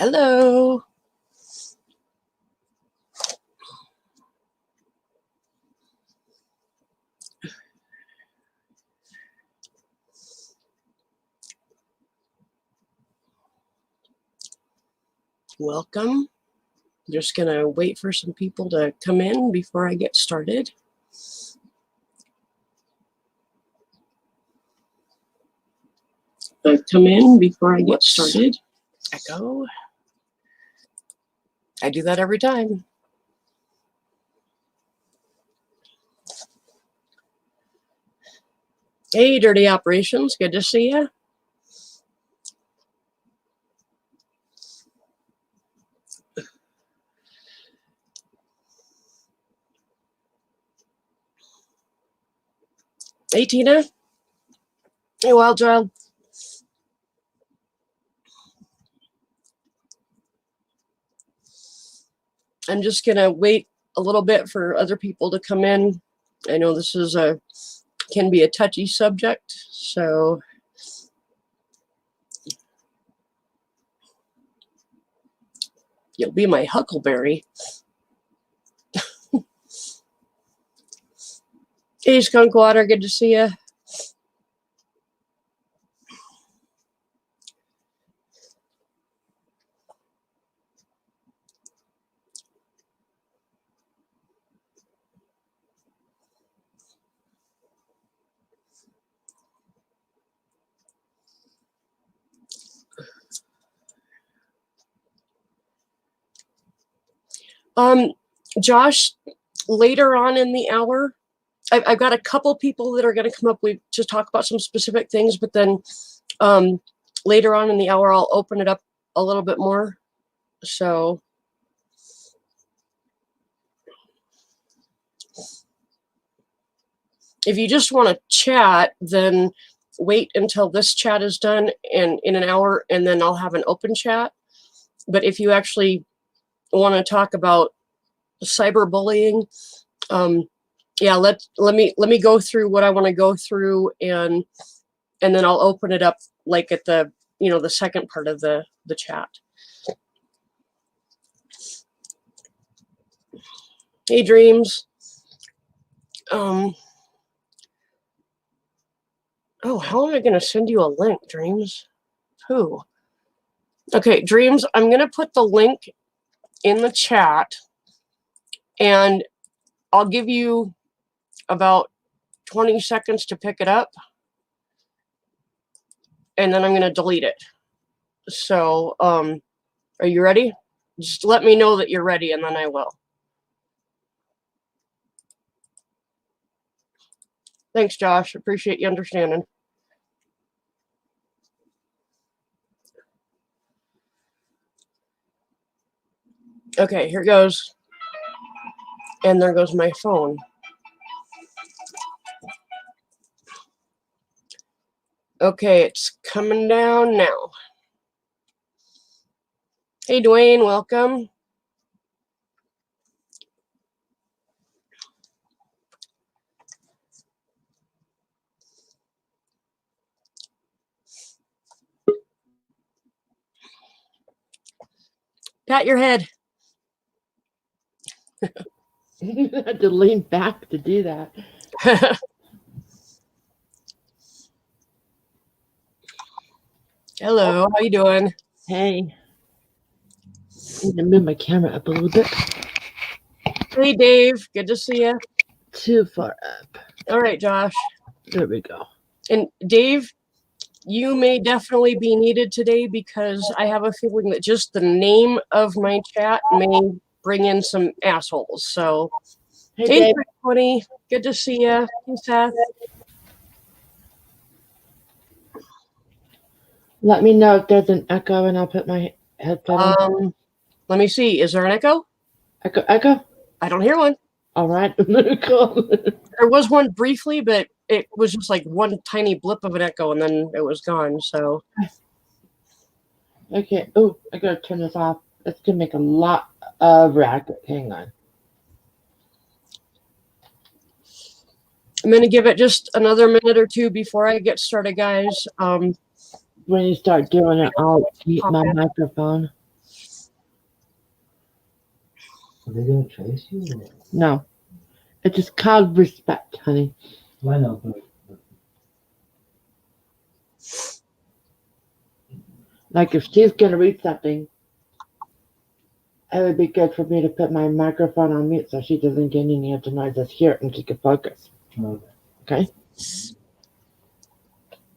Hello. Welcome. Just going to wait for some people to come in before I get started. Come in before I get started. Echo. I do that every time. Hey, Dirty Operations. Good to see you. Hey, Tina. Hey, Wild Child. I'm just going to wait a little bit for other people to come in. I know this is can be a touchy subject, so you'll be my huckleberry. Hey, Skunk Water, good to see you. Josh, later on in the hour, I've got a couple people that are going to come up to talk about some specific things, but then later on in the hour, I'll open it up a little bit more. So if you just want to chat, then wait until this chat is done and in an hour, and then I'll have an open chat. But if you actually want to talk about cyberbullying, yeah, let me go through what I want to go through, and then I'll open it up like at the the second part of the chat. Hey, Dreams. Oh, how am I going to send you a link, Dreams? Who? Okay, Dreams, I'm going to put the link in the chat, and I'll give you about 20 seconds to pick it up, and then I'm going to delete it. So, are you ready? Just let me know that you're ready, and then I will. Thanks, Josh. Appreciate you understanding. Okay, here goes. And there goes my phone. Okay, it's coming down now. Hey, Dwayne, welcome. Pat your head. You had to lean back to do that. Hello, how you doing? Hey. I need to move my camera up a little bit. Hey, Dave. Good to see you. Too far up. All right, Josh. There we go. And Dave, you may definitely be needed today because I have a feeling that just the name of my chat may bring in some assholes. So, hey, 20, good to see you. Hey, Seth. Let me know if there's an echo, and I'll put my headset on. Let me see. Is there an echo? Echo? I don't hear one. All right. Cool. There was one briefly, but it was just like one tiny blip of an echo, and then it was gone. So. Okay. Oh, I gotta turn this off. It's gonna make a lot of racket. Hang on. I'm going to give it just another minute or two before I get started, guys. When you start doing it, I'll keep my microphone. Are they gonna trace you? Or? No. It's just called respect, honey. I know, but Like if she's gonna read something, it would be good for me to put my microphone on mute so she doesn't get any of the noises here and she can focus. okay. Okay?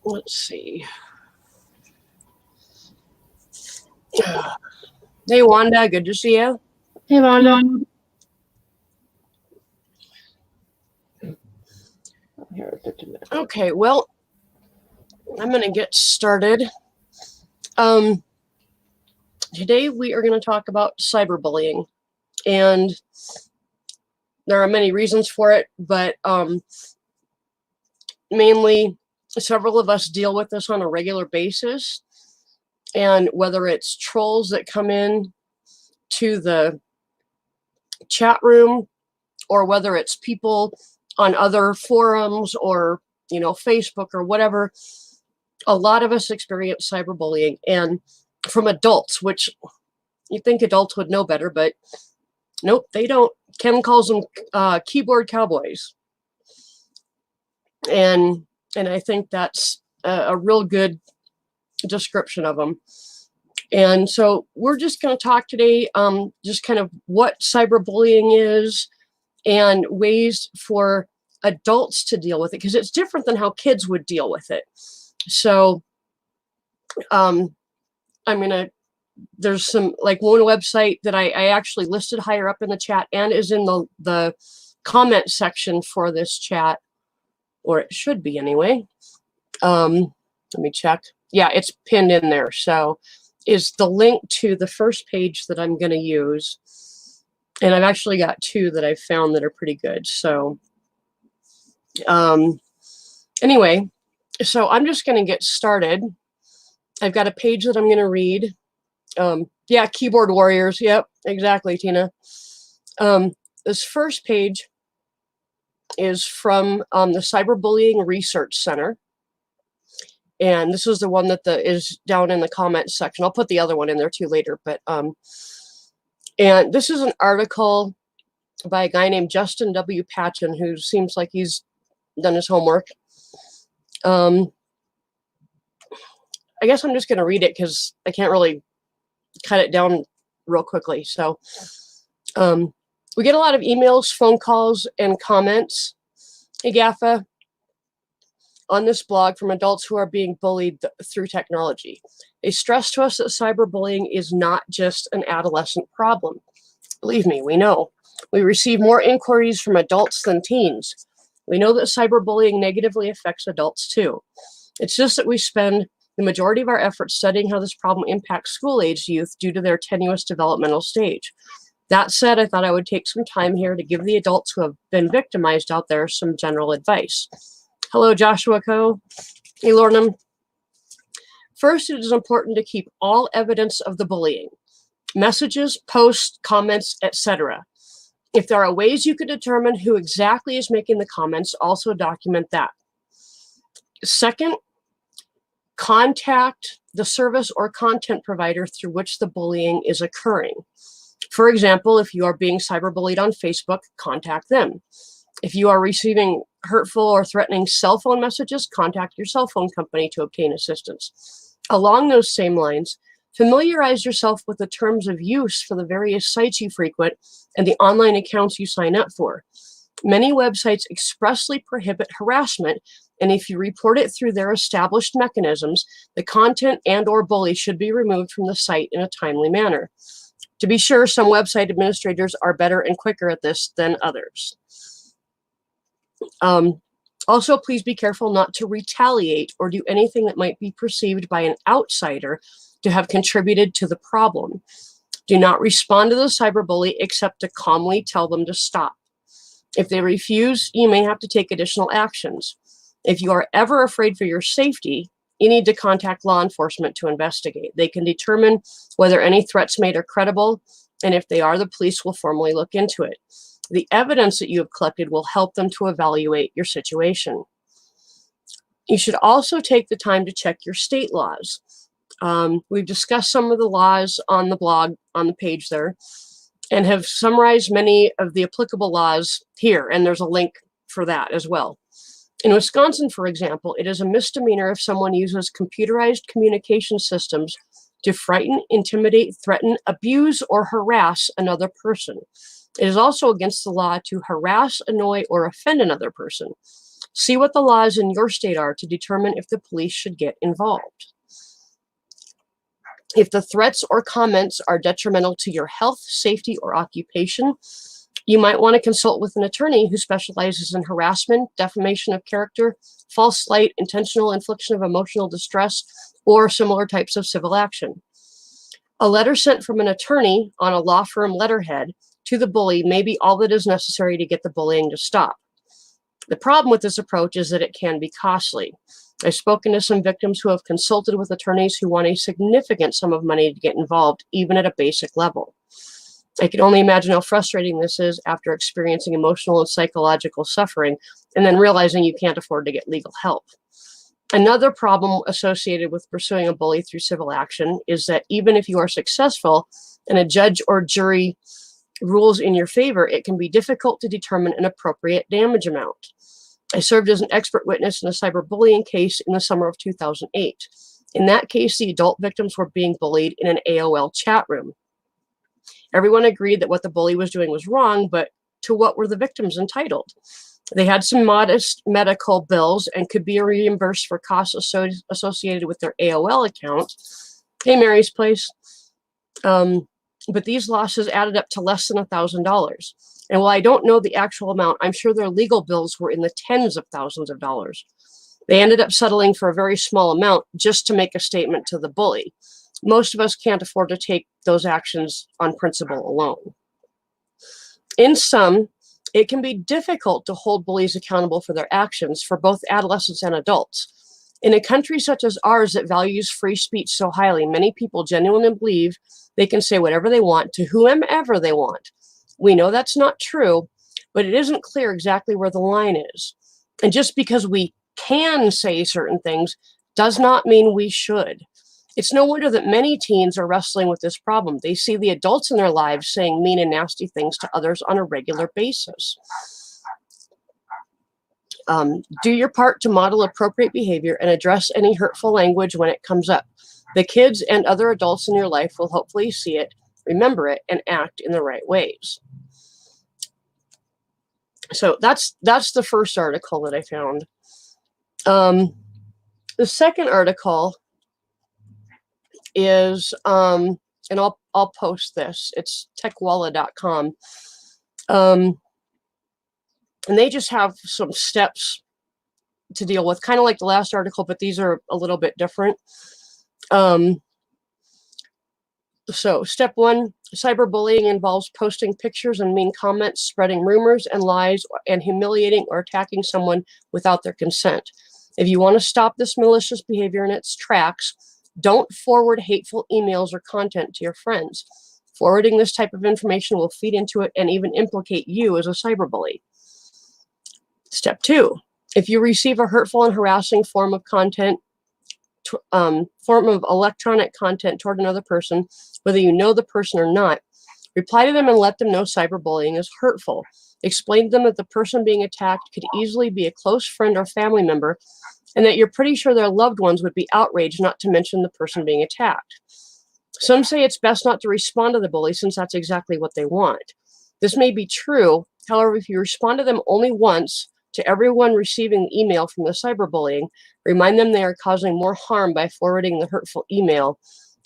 Let's see. Hey, Wanda, good to see you. Hey, Wanda. Here, it's a minute. Okay, well, I'm going to get started. Today we are going to talk about cyberbullying, and there are many reasons for it, but mainly several of us deal with this on a regular basis. And whether it's trolls that come in to the chat room, or whether it's people on other forums or, Facebook or whatever, a lot of us experience cyberbullying, and from adults, which you think adults would know better, but nope, they don't. Ken calls them keyboard cowboys. And I think that's a real good description of them. And so we're just going to talk today just kind of what cyberbullying is and ways for adults to deal with it, because it's different than how kids would deal with it. So there's some, like, one website that I actually listed higher up in the chat and is in the comment section for this chat, or it should be anyway. Let me check. Yeah, it's pinned in there. So is the link to the first page that I'm going to use. And I've actually got two that I've found that are pretty good. So anyway, so I'm just going to get started. I've got a page that I'm going to read. Yeah, keyboard warriors. Yep, exactly, Tina. This first page is from the Cyberbullying Research Center. And this is the one that is down in the comments section. I'll put the other one in there too later. But and this is an article by a guy named Justin W. Patchen, who seems like he's done his homework. I guess I'm just going to read it because I can't really cut it down real quickly. So we get a lot of emails, phone calls, and comments, hey, Gaffa, on this blog from adults who are being bullied through technology. They stress to us that cyberbullying is not just an adolescent problem. Believe me, we know. We receive more inquiries from adults than teens. We know that cyberbullying negatively affects adults too. It's just that we spend the majority of our efforts studying how this problem impacts school-aged youth due to their tenuous developmental stage. That said, I thought I would take some time here to give the adults who have been victimized out there some general advice. Hello, Joshua Coe. Hey, Lornam. First, it is important to keep all evidence of the bullying. Messages, posts, comments, etc. If there are ways you could determine who exactly is making the comments, also document that. Second, contact the service or content provider through which the bullying is occurring. For example, if you are being cyberbullied on Facebook, contact them. If you are receiving hurtful or threatening cell phone messages, contact your cell phone company to obtain assistance. Along those same lines, familiarize yourself with the terms of use for the various sites you frequent and the online accounts you sign up for. Many websites expressly prohibit harassment, and if you report it through their established mechanisms, the content and/or bully should be removed from the site in a timely manner. To be sure, some website administrators are better and quicker at this than others. Also, please be careful not to retaliate or do anything that might be perceived by an outsider to have contributed to the problem. Do not respond to the cyberbully except to calmly tell them to stop. If they refuse, you may have to take additional actions. If you are ever afraid for your safety, you need to contact law enforcement to investigate. They can determine whether any threats made are credible, and if they are, the police will formally look into it. The evidence that you have collected will help them to evaluate your situation. You should also take the time to check your state laws. We've discussed some of the laws on the blog, on the page there. and have summarized many of the applicable laws here, and there's a link for that as well. In Wisconsin, for example, it is a misdemeanor if someone uses computerized communication systems to frighten, intimidate, threaten, abuse, or harass another person. It is also against the law to harass, annoy, or offend another person. See what the laws in your state are to determine if the police should get involved. If the threats or comments are detrimental to your health, safety, or occupation, you might want to consult with an attorney who specializes in harassment, defamation of character, false light, intentional infliction of emotional distress, or similar types of civil action. A letter sent from an attorney on a law firm letterhead to the bully may be all that is necessary to get the bullying to stop. The problem with this approach is that it can be costly. I've spoken to some victims who have consulted with attorneys who want a significant sum of money to get involved, even at a basic level. I can only imagine how frustrating this is after experiencing emotional and psychological suffering and then realizing you can't afford to get legal help. Another problem associated with pursuing a bully through civil action is that even if you are successful and a judge or jury rules in your favor, it can be difficult to determine an appropriate damage amount. I served as an expert witness in a cyberbullying case in the summer of 2008. In that case, the adult victims were being bullied in an AOL chat room. Everyone agreed that what the bully was doing was wrong, but to what were the victims entitled? They had some modest medical bills and could be reimbursed for costs associated with their AOL account. Hey, Mary's Place. But these losses added up to less than $1,000. And while I don't know the actual amount, I'm sure their legal bills were in the tens of thousands of dollars. They ended up settling for a very small amount just to make a statement to the bully. Most of us can't afford to take those actions on principle alone. In sum, it can be difficult to hold bullies accountable for their actions for both adolescents and adults. In a country such as ours that values free speech so highly, many people genuinely believe they can say whatever they want to whomever they want. We know that's not true, but it isn't clear exactly where the line is. And just because we can say certain things does not mean we should. It's no wonder that many teens are wrestling with this problem. They see the adults in their lives saying mean and nasty things to others on a regular basis. Do your part to model appropriate behavior and address any hurtful language when it comes up. The kids and other adults in your life will hopefully see it, remember it, and act in the right ways. So that's the first article that I found. The second article is, and I'll post this. It's techwalla.com. And they just have some steps to deal with, kind of like the last article, but these are a little bit different. So step 1, cyberbullying involves posting pictures and mean comments, spreading rumors and lies, and humiliating or attacking someone without their consent. If you want to stop this malicious behavior in its tracks, don't forward hateful emails or content to your friends. Forwarding this type of information will feed into it and even implicate you as a cyberbully. Step 2, if you receive a hurtful and harassing form of content, form of electronic content toward another person, whether you know the person or not, reply to them and let them know cyberbullying is hurtful. Explain to them that the person being attacked could easily be a close friend or family member, and that you're pretty sure their loved ones would be outraged, not to mention the person being attacked. Some say it's best not to respond to the bully since that's exactly what they want. This may be true. However, if you respond to them only once, to everyone receiving the email from the cyberbullying, remind them they are causing more harm by forwarding the hurtful email.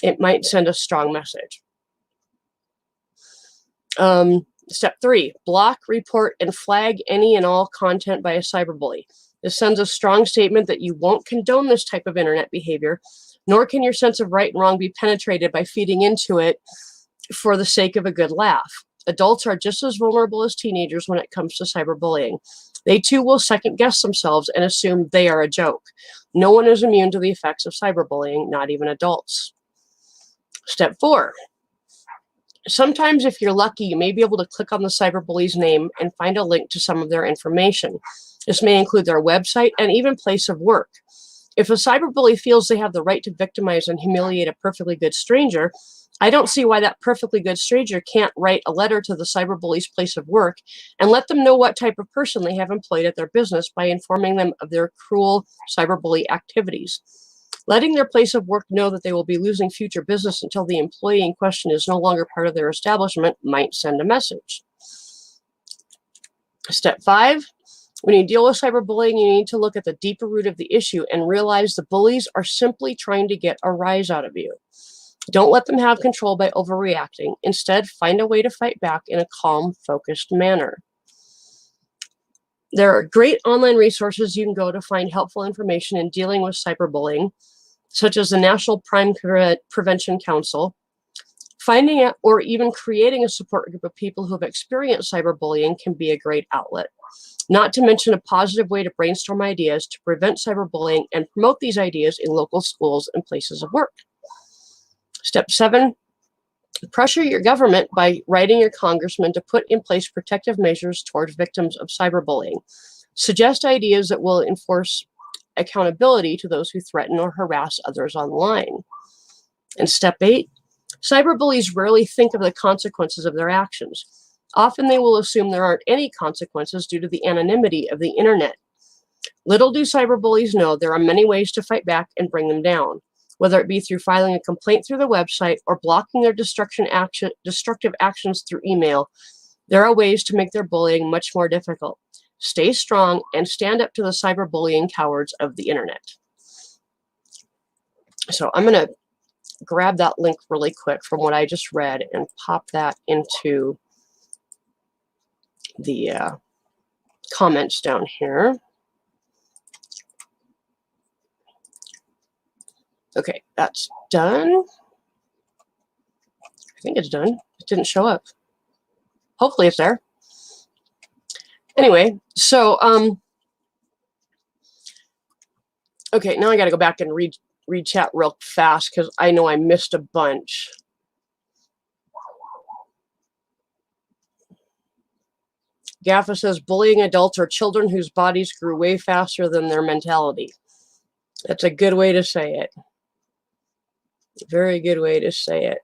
It might send a strong message. Step 3, block, report, and flag any and all content by a cyberbully. This sends a strong statement that you won't condone this type of internet behavior, nor can your sense of right and wrong be penetrated by feeding into it for the sake of a good laugh. Adults are just as vulnerable as teenagers when it comes to cyberbullying. They too will second guess themselves and assume they are a joke. No one is immune to the effects of cyberbullying, not even adults. Step 4. Sometimes if you're lucky, you may be able to click on the cyberbully's name and find a link to some of their information. This may include their website and even place of work. If a cyberbully feels they have the right to victimize and humiliate a perfectly good stranger, I don't see why that perfectly good stranger can't write a letter to the cyberbully's place of work and let them know what type of person they have employed at their business by informing them of their cruel cyberbully activities. Letting their place of work know that they will be losing future business until the employee in question is no longer part of their establishment might send a message. Step 5, when you deal with cyberbullying, you need to look at the deeper root of the issue and realize the bullies are simply trying to get a rise out of you. Don't let them have control by overreacting. Instead, find a way to fight back in a calm, focused manner. There are great online resources you can go to find helpful information in dealing with cyberbullying, such as the National Crime Prevention Council. Finding out or even creating a support group of people who have experienced cyberbullying can be a great outlet. Not to mention a positive way to brainstorm ideas to prevent cyberbullying and promote these ideas in local schools and places of work. Step 7, pressure your government by writing your congressman to put in place protective measures towards victims of cyberbullying. Suggest ideas that will enforce accountability to those who threaten or harass others online. And step 8, cyberbullies rarely think of the consequences of their actions. Often they will assume there aren't any consequences due to the anonymity of the internet. Little do cyberbullies know there are many ways to fight back and bring them down. Whether it be through filing a complaint through the website or blocking their destructive actions through email, there are ways to make their bullying much more difficult. Stay strong and stand up to the cyberbullying cowards of the internet. So I'm going to grab that link really quick from what I just read and pop that into the comments down here. Okay, that's done. I think it's done. It didn't show up. Hopefully it's there. Anyway, so okay, now I got to go back and read chat real fast because I know I missed a bunch. Gaffa says bullying adults are children whose bodies grew way faster than their mentality. That's a good way to say it. Very good way to say it.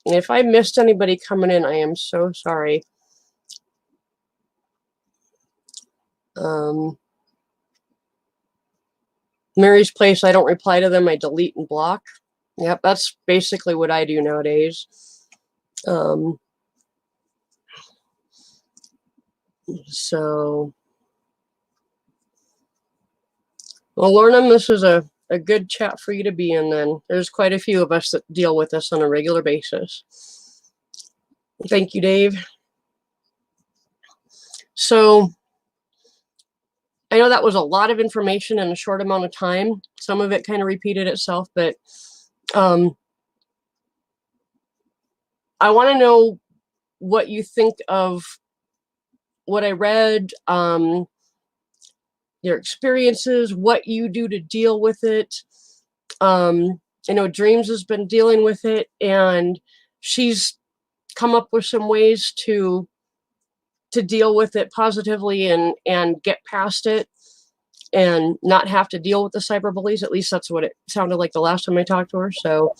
And if I missed anybody coming in, I am so sorry. Mary's Place, I don't reply to them. I delete and block. Yep, that's basically what I do nowadays. So, well, Lorna, this is a good chat for you to be in then. There's quite a few of us that deal with this on a regular basis. Thank you, Dave. So I know that was a lot of information in a short amount of time. Some of it kind of repeated itself, but I want to know what you think of what I read, your experiences, what you do to deal with it. I know Dreams has been dealing with it, and she's come up with some ways to deal with it positively and get past it and not have to deal with the cyberbullies. At least that's what it sounded like the last time I talked to her. So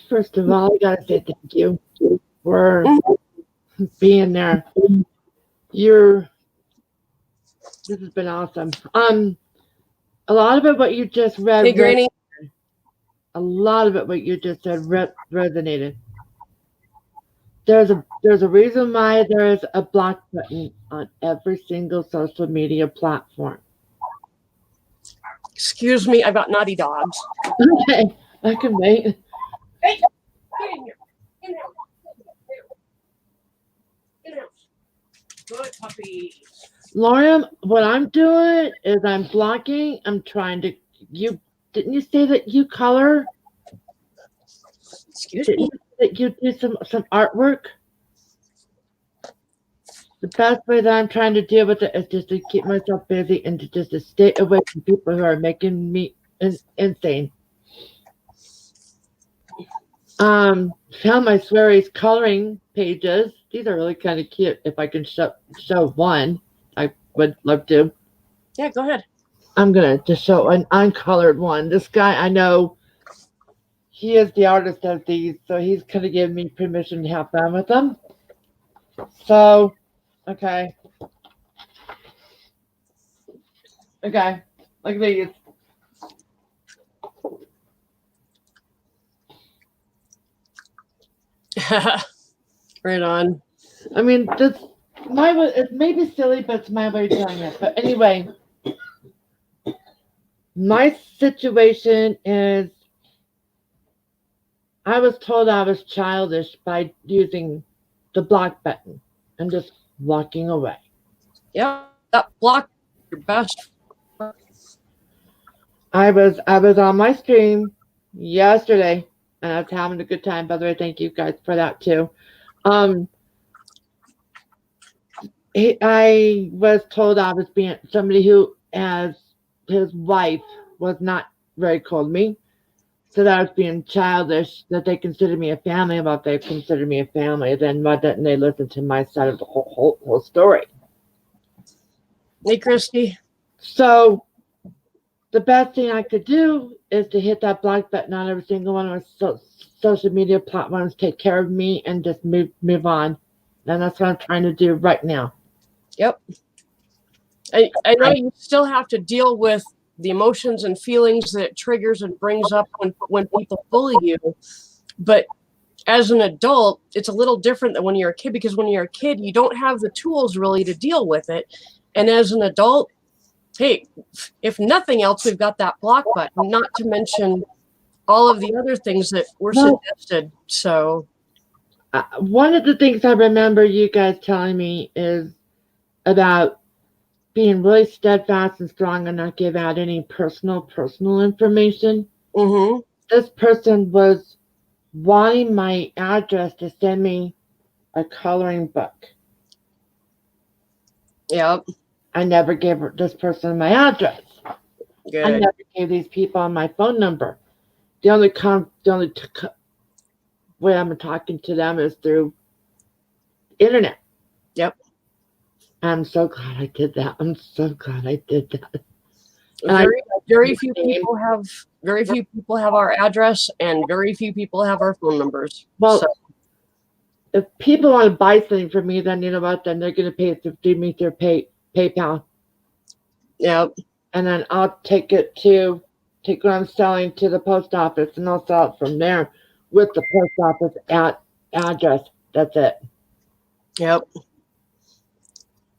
First of all, I gotta say thank you for being there. This has been awesome. A lot of it, what you just read. Hey, Granny. A lot of it, what you just said, resonated. There's a reason why there is a block button on every single social media platform. Excuse me, I've got naughty dogs. Okay, I can wait. Hey, get in here. In here. In here. Good puppy. Lauren, what I'm doing is I'm blocking. I'm trying to. Didn't you say that you color? Excuse Didn't me. you say that you do some artwork? The best way that I'm trying to deal with it is just to keep myself busy and to stay away from people who are making me insane. Found my Sweary's coloring pages. These are really kind of cute. If I can show one, I would love to. Yeah, go ahead. I'm gonna just show an uncolored one. This guy, I know he is the artist of these, so he's gonna give me permission to have fun with them. So, okay, okay, look at these. Right on. I mean, this my way. It may be silly, but it's my way of doing it. But anyway, my situation is I was told I was childish by using the block button and just walking away. Yeah, that block your best. I was on my stream yesterday and I was having a good time. By the way, thank you guys for that too. Um, I was told I was being somebody who, as his wife, was not very cold to me. So that I was being childish, that they considered me a family. Well, if they considered me a family, then why didn't they listen to my side of the whole story? Hey, Christy. So the best thing I could do is to hit that block button on every single one of my social media platforms, take care of me, and just move on. And that's what I'm trying to do right now. Yep. I know you still have to deal with the emotions and feelings that it triggers and brings up when people bully you. But as an adult, it's a little different than when you're a kid, because when you're a kid, you don't have the tools really to deal with it. And as an adult, hey, if nothing else, we've got that block button, not to mention all of the other things that were suggested. So one of the things I remember you guys telling me is about being really steadfast and strong and not give out any personal information. mm-hmm. This person was wanting my address to send me a coloring book. Yep. I never gave this person my address. Good. I never gave these people my phone number. The only way I'm talking to them is through internet. Yep. I'm so glad I did that. I'm so glad I did that. Very few people have our address, and very few people have our phone numbers. Well, so. If people want to buy something from me, then you know what? Then they're going to pay it to me through PayPal. Yep. And then I'll take what I'm selling to the post office, and I'll sell it from there with the post office address. That's it. Yep.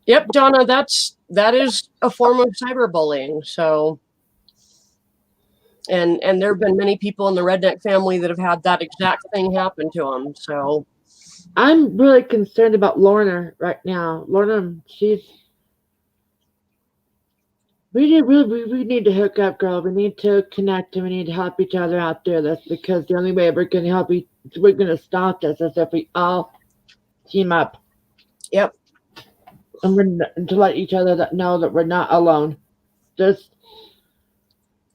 Yep, Donna, that is a form of cyberbullying. So, and there have been many people in the redneck family that have had that exact thing happen to them. So, I'm really concerned about Lorna right now. Lorna, we need to hook up, girl. We need to connect, and we need to help each other out through this, because the only way we're going to stop this is if we all team up. Yep. And to let each other know that we're not alone.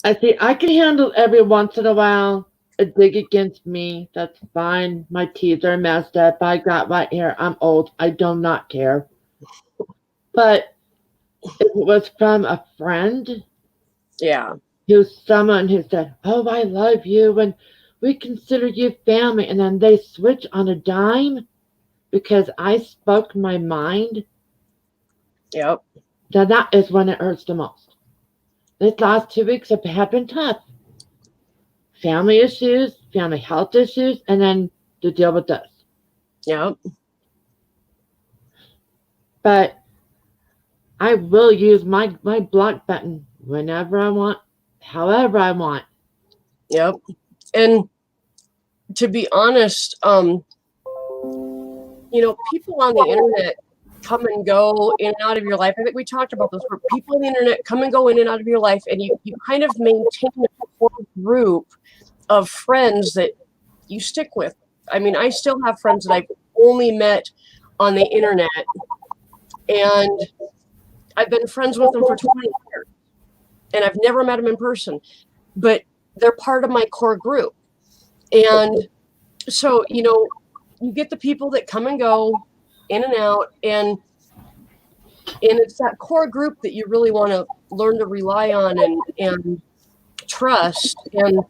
I can handle every once in a while a dig against me. That's fine. My teeth are messed up. I got white hair. I'm old. I do not care. But if it was from a friend, yeah, who's someone who said, "Oh, I love you, and we consider you family," and then they switch on a dime because I spoke my mind. yep. Now that is when it hurts the most. These last 2 weeks have been tough. Family issues, family health issues, and then to deal with this. Yep. But I will use my block button whenever I want, however I want. Yep. And to be honest, people on the internet come and go in and out of your life. I think we talked about this, where people on the internet come and go in and out of your life, and you kind of maintain a core group of friends that you stick with. I mean, I still have friends that I've only met on the internet, and I've been friends with them for 20 years, and I've never met them in person, but they're part of my core group. And so, you get the people that come and go in and out, and it's that core group that you really want to learn to rely on and trust. And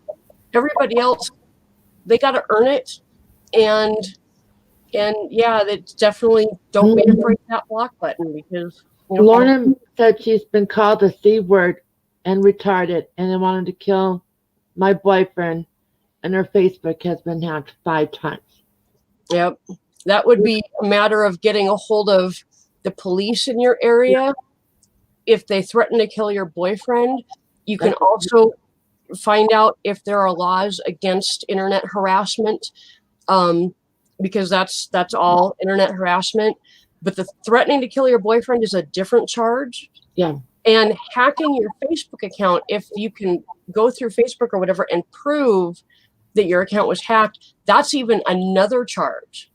everybody else they got to earn it. And yeah, it's definitely, don't be afraid of that block button, because Lorna said she's been called the C word and retarded, and they wanted to kill my boyfriend, and her Facebook has been hacked 5 times. Yep. That would be a matter of getting a hold of the police in your area. If they threaten to kill your boyfriend, you can also find out if there are laws against internet harassment, because that's all internet harassment. But the threatening to kill your boyfriend is a different charge. Yeah. And hacking your Facebook account, if you can go through Facebook or whatever and prove that your account was hacked, that's even another charge.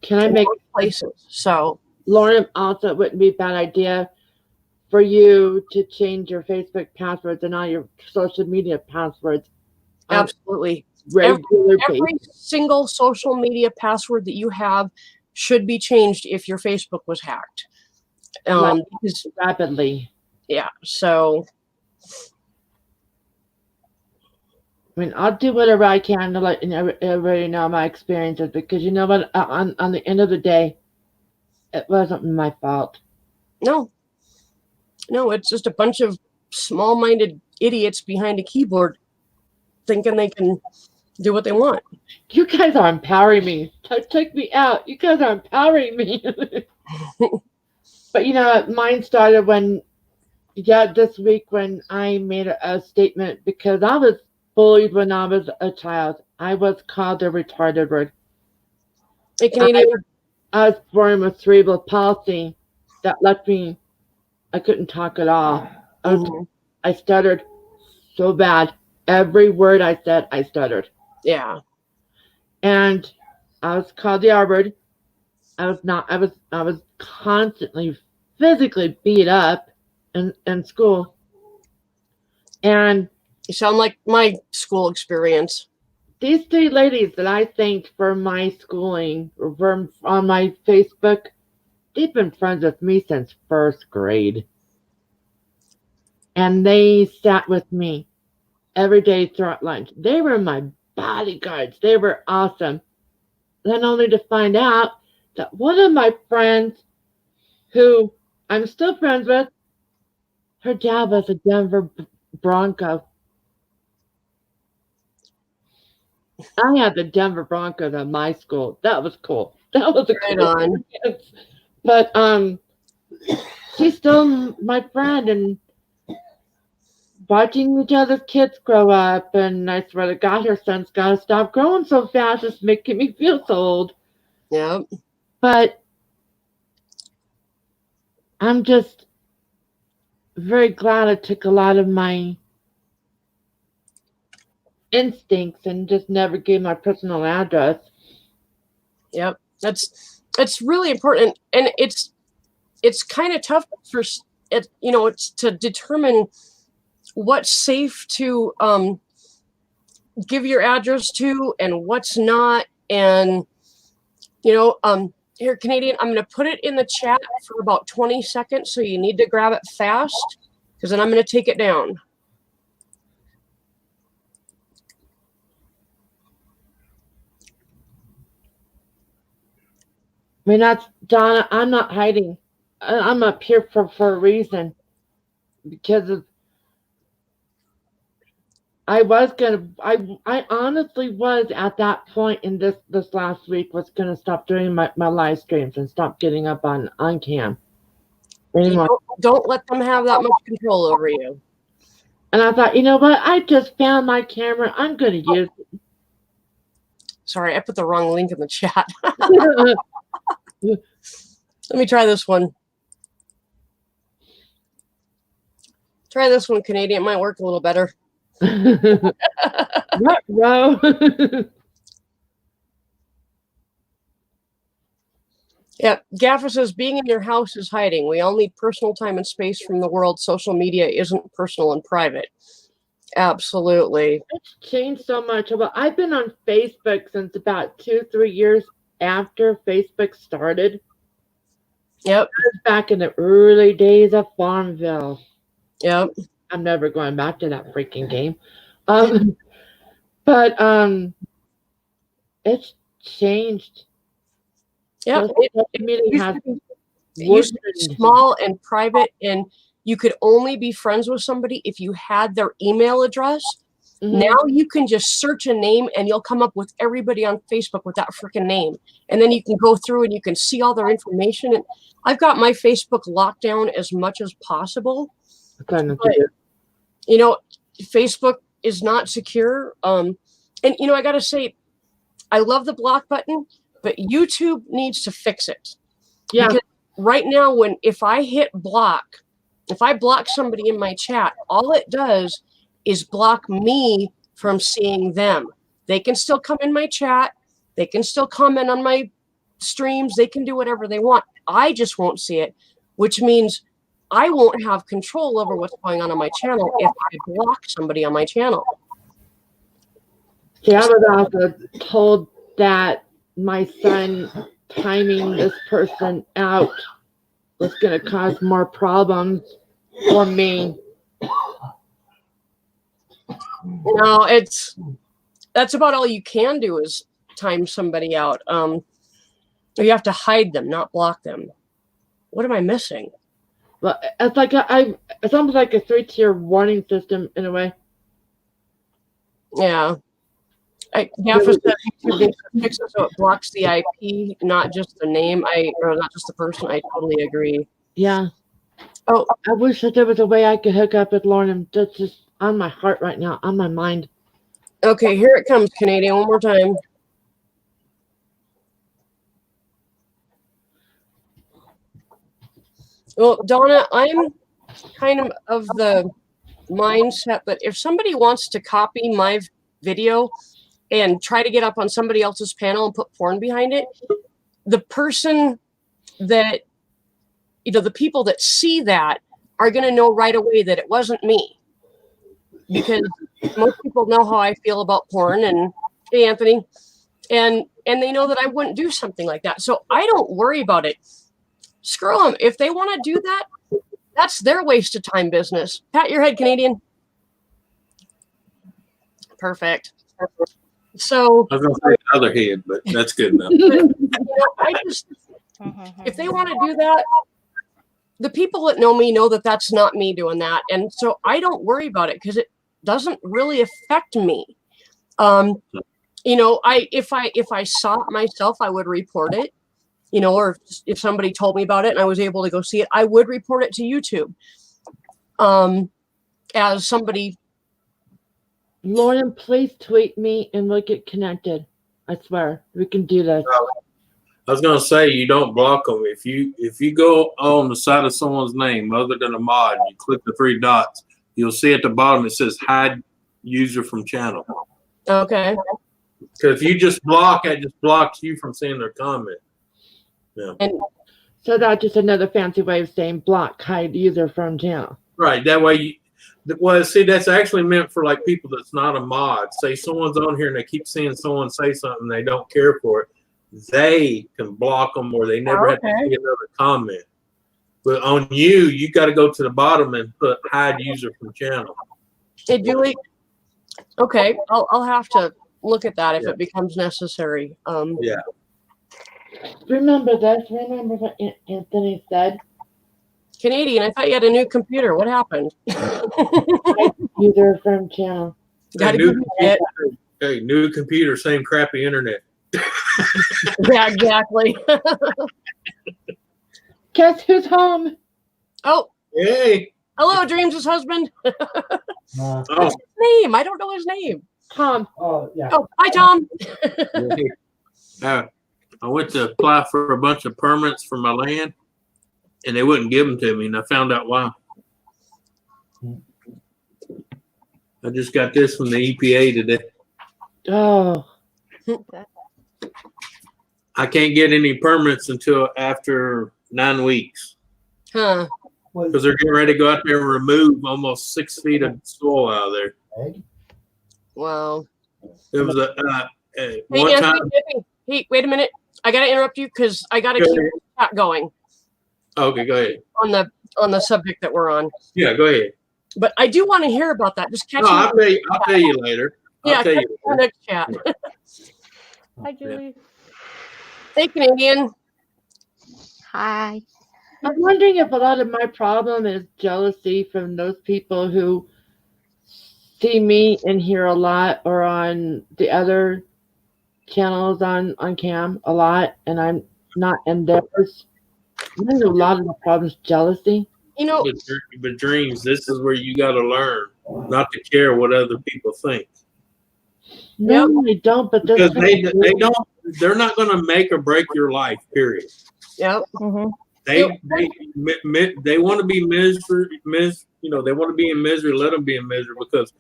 Can I make places? So, Lauren, also, it wouldn't be a bad idea for you to change your Facebook passwords and all your social media passwords. Absolutely. Every single social media password that you have should be changed if your Facebook was hacked. Because, rapidly. Yeah. So, I mean, I'll do whatever I can to let everybody know my experiences, because you know what? On the end of the day, it wasn't my fault. No, it's just a bunch of small-minded idiots behind a keyboard thinking they can do what they want. You guys are empowering me. Check me out. You guys are empowering me. But you know, mine started this week when I made a statement, because I was bullied when I was a child. I was called a retarded word. Hey, Canadian. I was born with cerebral palsy that left me, I couldn't talk at all. I stuttered so bad. Every word I said, I stuttered. Yeah. And I was called the R word. I was constantly physically beat up in school. And you sound like my school experience. These 3 ladies that I thanked for my schooling on my Facebook, they've been friends with me since 1st grade. And they sat with me every day throughout lunch. They were my bodyguards. They were awesome. Then only to find out that one of my friends, who I'm still friends with, her dad was a Denver Bronco. I had the Denver Broncos at my school. That was cool. That was a cool experience. But she's still my friend, and watching each other's kids grow up, and I swear to God, her son's got to stop growing so fast. It's making me feel so old. Yeah. But I'm just very glad I took a lot of my instincts and just never gave my personal address. Yep. That's really important. And it's kind of tough for it, it's to determine what's safe to give your address to and what's not. And here, Canadian, I'm going to put it in the chat for about 20 seconds, so you need to grab it fast, because then I'm going to take it down. I mean, that's Donna. I'm not hiding. I'm up here for a reason, because I honestly was at that point in this last week was gonna stop doing my live streams and stop getting up on cam anymore. Don't let them have that much control over you. And I thought, you know what? I just found my camera. I'm gonna use it. Sorry, I put the wrong link in the chat. Let me try this one. Try this one, Canadian. It might work a little better. What, bro? Yeah, Gaffer says, being in your house is hiding. We all need personal time and space from the world. Social media isn't personal and private. Absolutely. It's changed so much. Well, I've been on Facebook since about 2-3 years after Facebook started. Yep. That was back in the early days of Farmville. Yep. I'm never going back to that freaking game. But It's changed. Yeah, Social it media used has to be It used to be worsened. small and private, and you could only be friends with somebody if you had their email address. Mhm. Now you can just search a name and you'll come up with everybody on Facebook with that freaking name. And then you can go through and you can see all their information. And I've got my Facebook locked down as much as possible. Try not to But, do it. you know, Facebook is not secure. And, you know, I got to say, I love the block button, but YouTube needs to fix it. Yeah. Because right now, if I hit block, if I block somebody in my chat, all it does is block me from seeing them. They can still come in my chat. They can still comment on my streams. They can do whatever they want. I just won't see it, which means I won't have control over what's going on my channel if I block somebody on my channel. See, I was also told that my son timing this person out was going to cause more problems for me. No, that's about all you can do is time somebody out. You have to hide them, not block them. What am I missing? Well, it's like it's almost like a 3-tier warning system in a way. Yeah. Gaffa said YouTube needs to fix it so it blocks the IP, not just the name. Or not just the person. I totally agree. Yeah. Oh, I wish that there was a way I could hook up with Lauren. That's just on my heart right now, on my mind. okay. Here it comes, Canadian. One more time. Well, Donna, I'm kind of the mindset that if somebody wants to copy my video and try to get up on somebody else's panel and put porn behind it, the person that, the people that see that are going to know right away that it wasn't me. Because most people know how I feel about porn and, hey, Anthony, and they know that I wouldn't do something like that. So I don't worry about it. Screw them. If they want to do that, that's their waste of time business. Pat your head, Canadian. Perfect. So I was going to say the other head, but that's good enough. I just, if they want to do that, the people that know me know that that's not me doing that. And so I don't worry about it because it doesn't really affect me. If I saw it myself, I would report it, or if somebody told me about it and I was able to go see it, I would report it to YouTube. As somebody. Lauren, please tweet me and we'll get connected. I swear, we can do this. I was gonna say you don't block them if you go on the side of someone's name other than a mod, you click the 3 dots, you'll see at the bottom it says hide user from channel. Okay. Because if you just block, it just blocks you from seeing their comment. Yeah. And so that's just another fancy way of saying block, hide user from channel. Right. That way see, that's actually meant for like people that's not a mod. Say someone's on here and they keep seeing someone say something they don't care for it. They can block them or they never have to see another comment. But on you got to go to the bottom and put hide user from channel. Hey, Julie. Okay, I'll have to look at that if it becomes necessary. Yeah. Remember this. Remember what Anthony said. Canadian, I thought you had a new computer. What happened? User from channel. Gotta new, give me hey, new computer, same crappy internet. Yeah, exactly. Guess who's home? Oh, Hey. hello, Dreams' husband. Oh, What's his name? I don't know his name. Tom. yeah. Oh, hi, Tom. I went to apply for a bunch of permits for my land, and they wouldn't give them to me, and I found out why. I just got this from the EPA today. Oh. I can't get any permits until after 9 weeks Huh. because they're getting ready to go out there and remove almost 6 feet of soil out of there. Egg? Wow. It was Hey, one time. Anthony, hey, wait a minute. I gotta interrupt you because I gotta keep the chat going Okay, go ahead. on the subject that we're on. Yeah, go ahead. But I do want to hear about that. Just catch No, me. I'll tell you later. Yeah, I'll tell catch you me in the next chat. Hi, Julie. Hey, Canadian. Hi. I'm wondering if a lot of my problem is jealousy from those people who see me in here a lot or on the other channels on cam a lot, and I'm not in theirs. I think a lot of the problem is jealousy. You know, But dreams, this is where you got to learn not to care what other people think, No, I don't. But this because they're not going to make or break your life. Period. yep. They want to be misery, they want to be in misery. Let them be in misery, because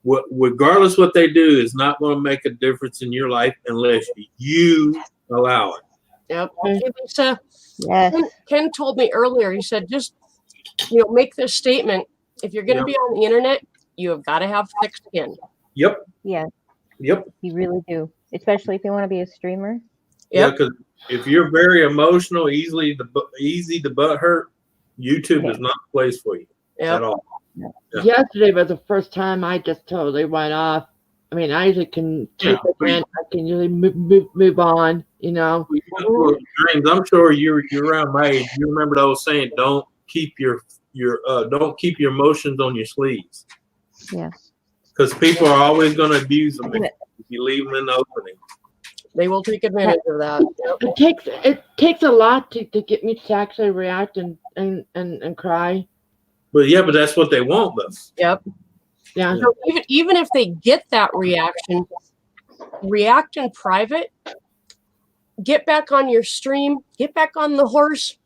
regardless what they do is not going to make a difference in your life unless you allow it. Yep. Hey, Lisa, Yes. Ken told me earlier, he said, just, make this statement. If you're going to be on the internet, you have got to have thick skin. Yep. Yeah. Yep. You really do. Especially if you want to be a streamer. Yeah, Yep. because if you're very emotional, easy to butt hurt, YouTube is not the place for you at all. Yeah. Yesterday was the first time I just totally went off. I mean, I usually can keep it in. I can usually move on, Well, James, I'm sure you're around my age. You remember the old saying, "Don't keep your emotions on your sleeves." Yes. Because people are always going to abuse them if you leave them in the opening. They will take advantage of that. Yep. It takes a lot to get me to actually react and cry. But that's what they want, though. Yep. Yeah. So even if they get that reaction, react in private. Get back on your stream. Get back on the horse,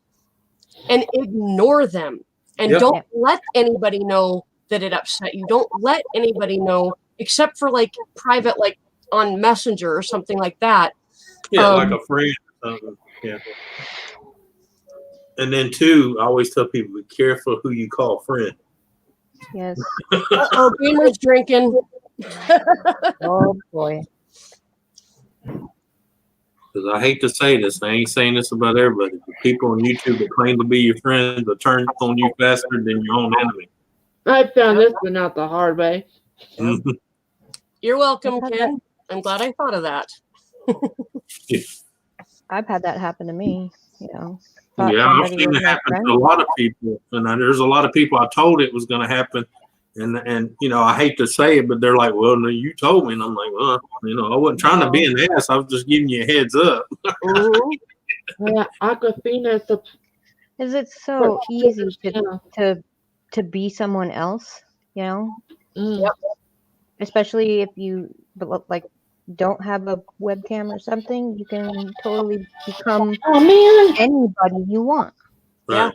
and ignore them. And don't let anybody know that it upset you. Don't let anybody know, except for like private, like on Messenger or something like that. Yeah, like a friend or something. Yeah. And then I always tell people, be careful who you call friend. Yes. Oh, Beamer's drinking. Oh boy. Because I hate to say this, I ain't saying this about everybody, but people on YouTube that claim to be your friends will turn on you faster than your own enemy. I found this one out the hard way. You're welcome, Ken. I'm glad I thought of that. I've had that happen to me, Yeah, I've seen it happen to a lot of people, and there's a lot of people I told it was going to happen, and I hate to say it, but they're like, "Well, no, you told me," and I'm like, "Well, I wasn't trying to be an ass. I was just giving you a heads up." Yeah, Aquafina is it so easy to be someone else, Yep. especially if you don't have a webcam or something, you can totally become anybody you want. Right. Yeah.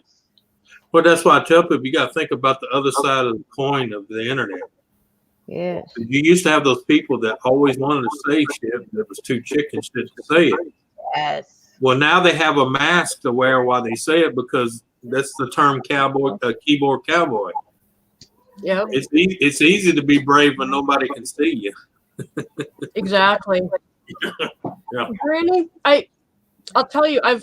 Well, that's why I tell people, you got to think about the other side of the coin of the internet. Yes. You used to have those people that always wanted to say shit that was too chicken shit to say it. Yes. Well, now they have a mask to wear while they say it, because that's the term keyboard cowboy. Yep. It's easy to be brave when nobody can see you. Exactly. Yeah. Granny, I'll tell you, I've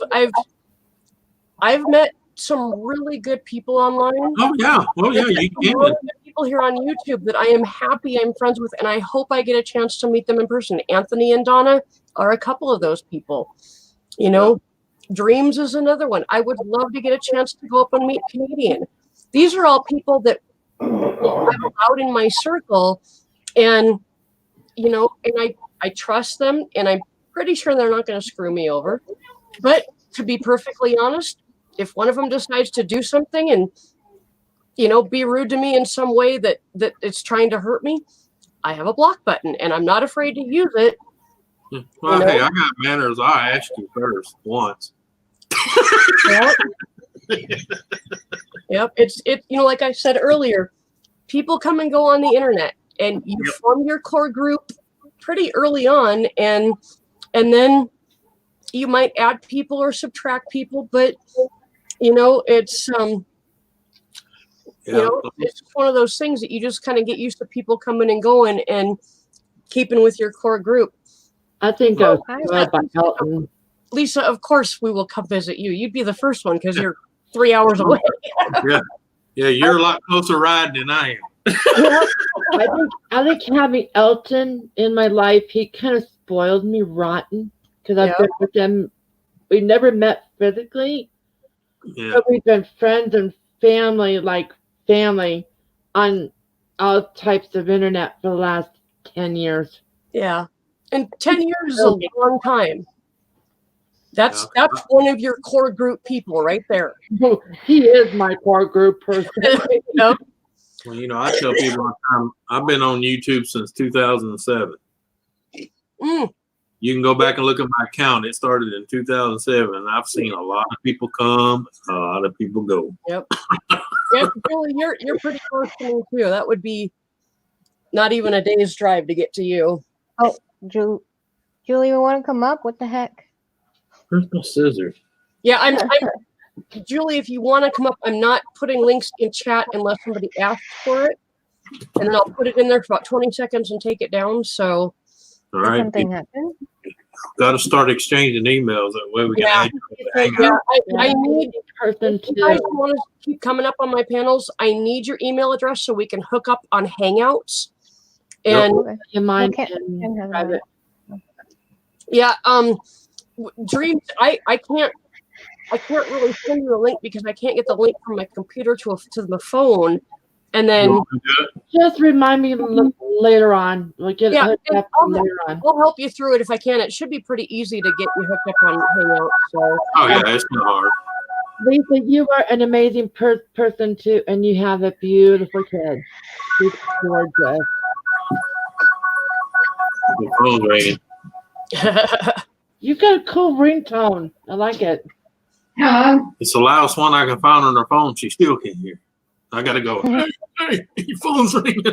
met some really good people online. Oh yeah, you can. Really good people here on YouTube that I am happy I'm friends with, and I hope I get a chance to meet them in person. Anthony and Donna are a couple of those people. Dreams is another one. I would love to get a chance to go up and meet Canadian. These are all people that I'm allowed in my circle, and I trust them, and I'm pretty sure they're not going to screw me over. But to be perfectly honest, if one of them decides to do something and be rude to me in some way that it's trying to hurt me, I have a block button, and I'm not afraid to use it. Well, hey, I got manners. I asked you first once. Yep. It's like I said earlier, people come and go on the internet, and you form your core group pretty early on, and then you might add people or subtract people, but it's it's one of those things that you just kind of get used to people coming and going and keeping with your core group. I think I was by Elton. Lisa, of course we will come visit you. You'd be the first one because you're 3 hours away. Yeah, you're a lot closer riding than I I think having Elton in my life, he kind of spoiled me rotten because I've been with him. We never met physically, Yeah. but we've been friends and family, like family, on all types of internet for the last 10 years. Yeah. And 10 years is a long time. That's one of your core group people right there. He is my core group person. Yep. Well, you know, I tell people all the time, I've been on YouTube since 2007. Mm. You can go back and look at my account. It started in 2007, and I've seen a lot of people come, a lot of people go. Yep. Yep, Julie, you're pretty close to me too. That would be not even a day's drive to get to you. Oh, Julie, you want to come up? What the heck? Where's my scissors? Yeah, I'm Julie, if you want to come up, I'm not putting links in chat unless somebody asks for it. And then I'll put it in there for about 20 seconds and take it down. So All right, Something happened. got to start exchanging emails. That way we can add you to the Hangout. I need person if you guys too. want to keep coming up on my panels, I need your email address so we can hook up on Hangouts. And Okay. You mind? Can't have private. yeah, Dreams, I can't really send you a link because I can't get the link from my computer to the phone. And then Just remind me later on. We'll get it hooked up later on. I'll help you through it if I can. It should be pretty easy to get you hooked up on Hangout. So Oh yeah, it's not hard. Lisa, you are an amazing person too, and you have a beautiful kid. She's gorgeous. The phone's ringing. You got a cool ringtone. I like it. It's the loudest one I can find on her phone. She still can't hear. I gotta go. Hey, your phone's ringing.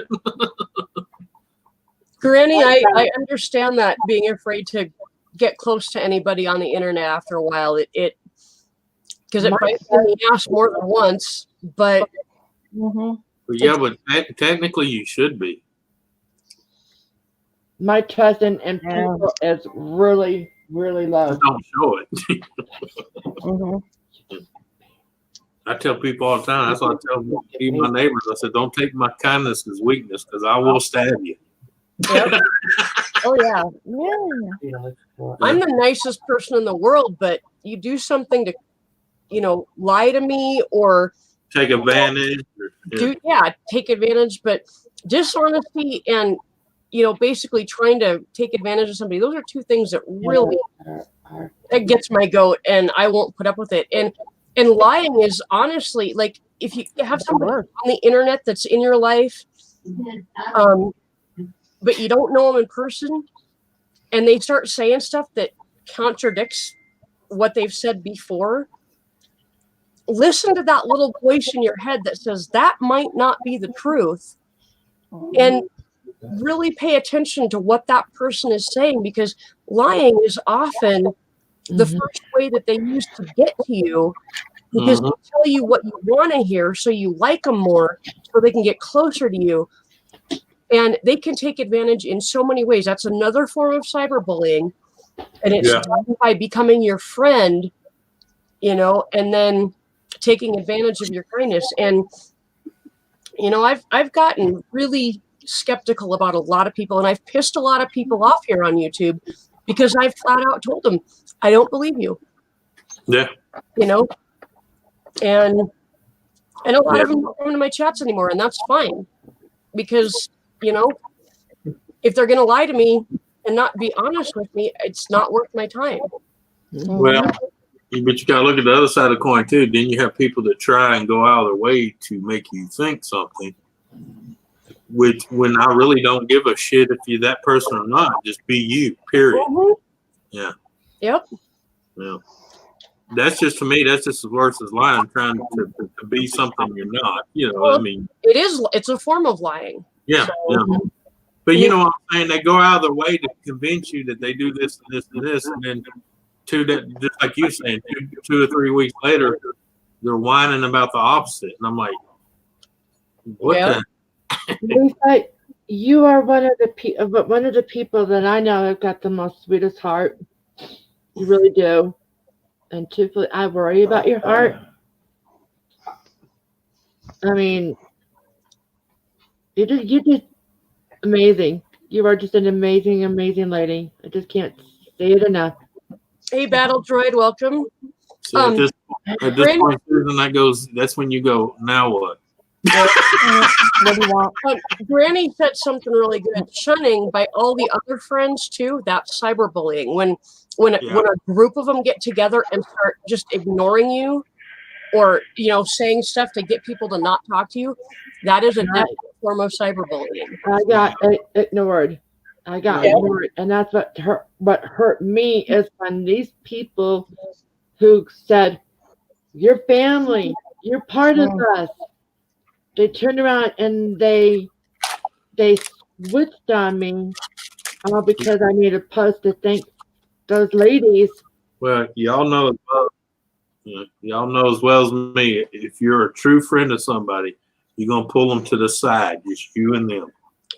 Granny, I understand that being afraid to get close to anybody on the internet after a while. It because it bites in the ass more than once. But But yeah, but technically you should be. My trust in people is really, really low. Just don't show it. I tell people all the time. That's what I tell even my neighbors. I said, don't take my kindness as weakness because I will stab you. Yep. Oh yeah. I'm the nicest person in the world, but you do something to, lie to me or take advantage. Take advantage. But dishonesty and basically trying to take advantage of somebody. Those are two things that really that gets my goat, and I won't put up with it. And lying is honestly like if you have somebody on the internet that's in your life, but you don't know them in person, and they start saying stuff that contradicts what they've said before. Listen to that little voice in your head that says that might not be the truth, and really pay attention to what that person is saying, because lying is often the first way that they use to get to you, because they tell you what you want to hear so you like them more so they can get closer to you. And they can take advantage in so many ways. That's another form of cyberbullying. And it's done by becoming your friend, and then taking advantage of your kindness. And, I've gotten really skeptical about a lot of people, and I've pissed a lot of people off here on YouTube because I've flat out told them, I don't believe you. Yeah. And a lot of them don't come into my chats anymore, and that's fine. Because, if they're going to lie to me and not be honest with me, it's not worth my time. Well, but you got to look at the other side of the coin too. Then you have people that try and go out of their way to make you think something, which when I really don't give a shit if you're that person or not, just be you, period. Yeah. Yep. Yeah. That's just, to me, that's just as worse as lying, trying to be something you're not. It's a form of lying. Yeah. So, But you know what I'm saying? They go out of their way to convince you that they do this and this and this, and then just like you saying, 2 or 3 weeks later, they're whining about the opposite, and I'm like, what the? Lisa, you are one of the people that I know have got the most sweetest heart. You really do. And truthfully, I worry about your heart. I mean, You're just amazing. You are just an amazing, amazing lady. I just can't say it enough. Hey, Battle Droid, welcome. So at this point, Susan, that's when you go, now what? What do you want? Granny said something really good. Shunning by all the other friends too. That's cyberbullying. When a group of them get together and start just ignoring you, or saying stuff to get people to not talk to you, that is a definite form of cyberbullying. I got ignored. I got ignored, and that's what hurt me is when these people who said, "You're family, you're part of us," they turned around and they switched on me because I made a post to thank those ladies. Well, y'all know as well as me, if you're a true friend of somebody, you're gonna pull them to the side, just you and them.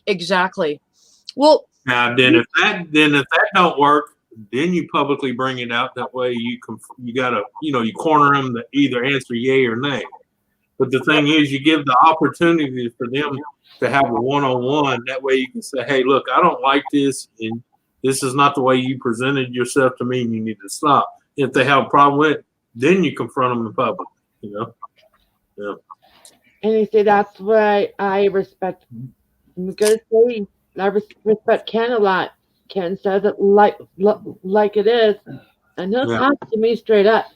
Exactly. Well, now if that don't work, then you publicly bring it out. That way you gotta you corner them to either answer yay or nay. But the thing is, you give the opportunity for them to have a one-on-one. That way you can say, hey, look, I don't like this, and this is not the way you presented yourself to me, and you need to stop. If they have a problem with it, then you confront them in public, Yeah. And you see, that's why I respect, I'm going to say, I respect Ken a lot. Ken says it like it is, and he'll talk to me straight up.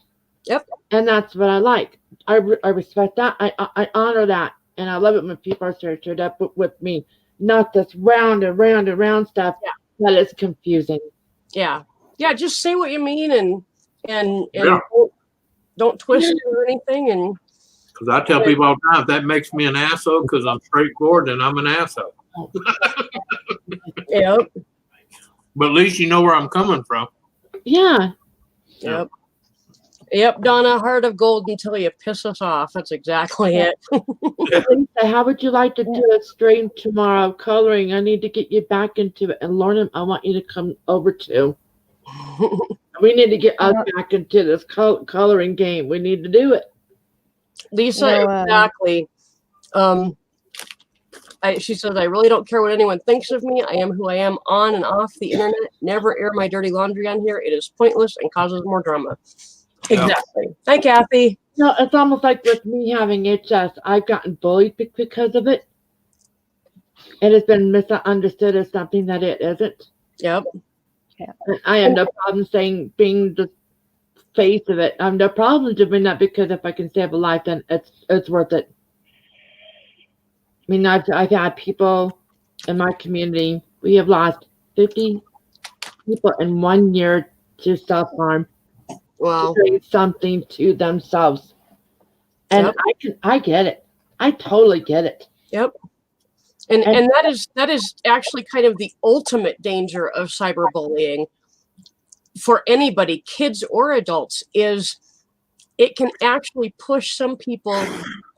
Yep. And that's what I like. I respect that. I honor that. And I love it when people are straight up with me. Not this round and round and round stuff that is confusing. Yeah. Yeah, just say what you mean and don't twist it or anything. And because I tell people all the time, if that makes me an asshole because I'm straightforward, then I'm an asshole. Yep. But at least you know where I'm coming from. Yeah. Yep. Yep, Donna, heart of gold until you piss us off. That's exactly it. Lisa, how would you like to do a stream tomorrow? Coloring. I need to get you back into it. And Lorna, I want you to come over too. We need to get us back into this coloring game. We need to do it. Lisa, exactly. She says, I really don't care what anyone thinks of me. I am who I am on and off the internet. Never air my dirty laundry on here. It is pointless and causes more drama. Exactly. Hi, Kathy. No, it's almost like with me having HS. I've gotten bullied because of it. It has been misunderstood as something that it isn't. Yep. And I have no problem being the face of it. I have no problem doing that because if I can save a life, then it's worth it. I mean, I've had people in my community. We have lost 50 people in 1 year to self-harm. Wow. Doing something to themselves. And I get it. I totally get it. Yep. And that is actually kind of the ultimate danger of cyberbullying for anybody, kids or adults, is it can actually push some people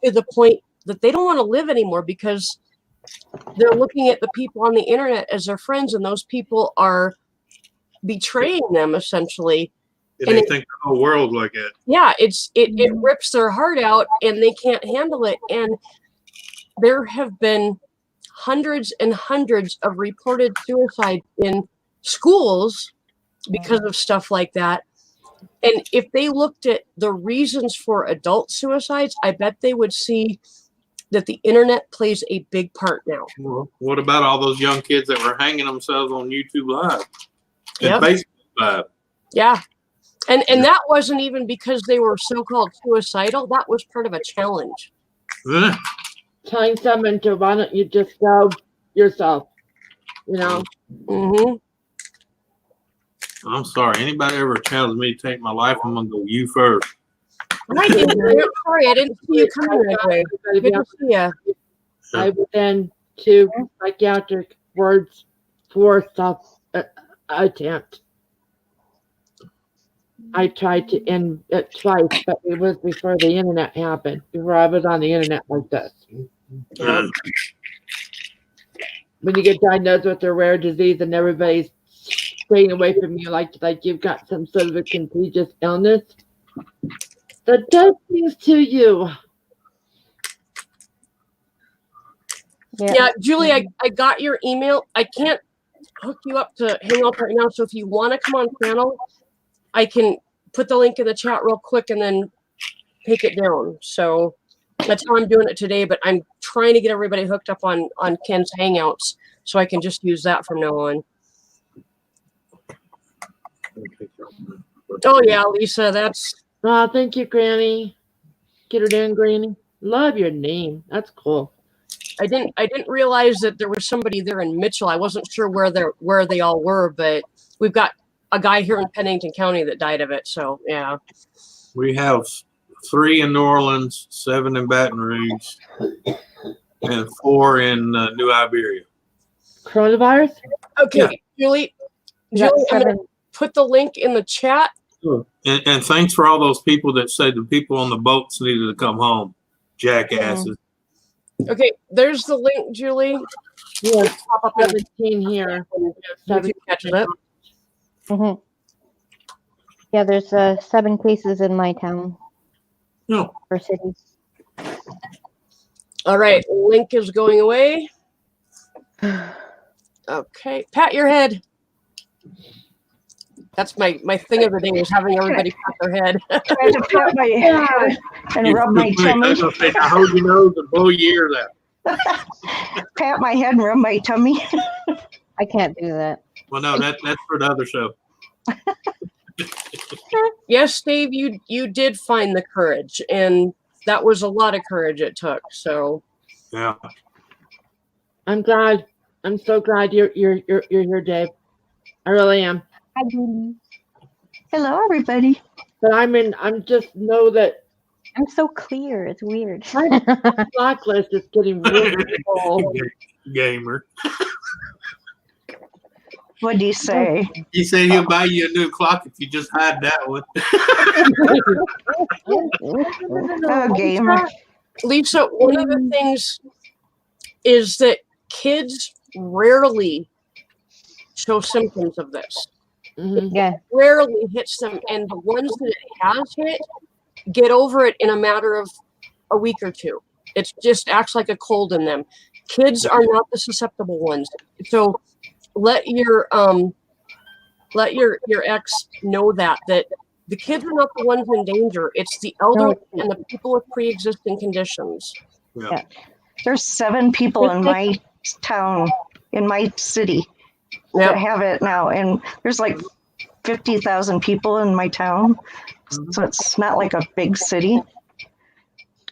to the point that they don't want to live anymore because they're looking at the people on the internet as their friends, and those people are betraying them essentially. And they think the whole world like it. Yeah, it rips their heart out and they can't handle it. And there have been hundreds and hundreds of reported suicides in schools because of stuff like that. And if they looked at the reasons for adult suicides, I bet they would see that the internet plays a big part now. Well, what about all those young kids that were hanging themselves on YouTube Live and Facebook Live? Yeah. And that wasn't even because they were so-called suicidal. That was part of a challenge. Telling someone to, why don't you just go yourself? Mm-hmm. I'm sorry. Anybody ever challenged me to take my life, I'm going to go you first. I didn't. Sorry, I didn't see you coming that way. Good to see you. I went in to psychiatric wards for self-attempt. I tried to end it twice, but it was before the internet happened, before I was on the internet like this. When you get diagnosed with a rare disease and everybody's staying away from you like you've got some sort of a contagious illness, that does things to you. Yeah, Julie, I got your email. I can't hook you up to Hangout right now. So if you want to come on panel, I can put the link in the chat real quick and then take it down. So that's how I'm doing it today. But I'm trying to get everybody hooked up on Ken's Hangouts so I can just use that from now on. Oh yeah, Lisa, that's. Oh, thank you, Granny. Get her down, Granny. Love your name. That's cool. I didn't realize that there was somebody there in Mitchell. I wasn't sure where they all were, but we've got a guy here in Pennington County that died of it. So yeah. We have 3 in New Orleans, 7 in Baton Rouge, and 4 in New Iberia. Coronavirus? Okay, Yeah. Julie, Yeah, I'm gonna put the link in the chat. And thanks for all those people that said the people on the boats needed to come home. Jackasses. Okay, there's the link, Julie. Yes, Pop up in 17 here. YouTube catches it. Mm-hmm. Yeah, there's 7 cases in my town No. or cities. All right, link is going away. Okay, pat your head. That's my thing of the day is having everybody pat their head. Try to pat my head and rub my I tummy. was gonna say, now hold your nose and blow your ears out. Pat my head and rub my tummy. I can't do that. Well, no, that's for the other show. Yes, Dave, you did find the courage, and that was a lot of courage it took. So Yeah. I'm glad. I'm so glad you're here, Dave. I really am. Hi, Julie. Hello, everybody. But I'm just know that I'm so clear. It's weird. my blacklist is getting really full. Gamer. What do you say? He said he'll buy you a new clock if you just hide that one. Oh, gamer. Lisa, one of the things is that kids rarely show symptoms of this. Mhm. Yeah. Rarely hits them, and the ones that it has hit get over it in a matter of a week or two. It just acts like a cold in them. Kids are not the susceptible ones. So let your ex know that the kids are not the ones in danger. It's the elderly and the people with pre-existing conditions. Yeah. There's 7 people in my town, in my city, that Yep. have it now. And there's like 50,000 people in my town. So it's not like a big city.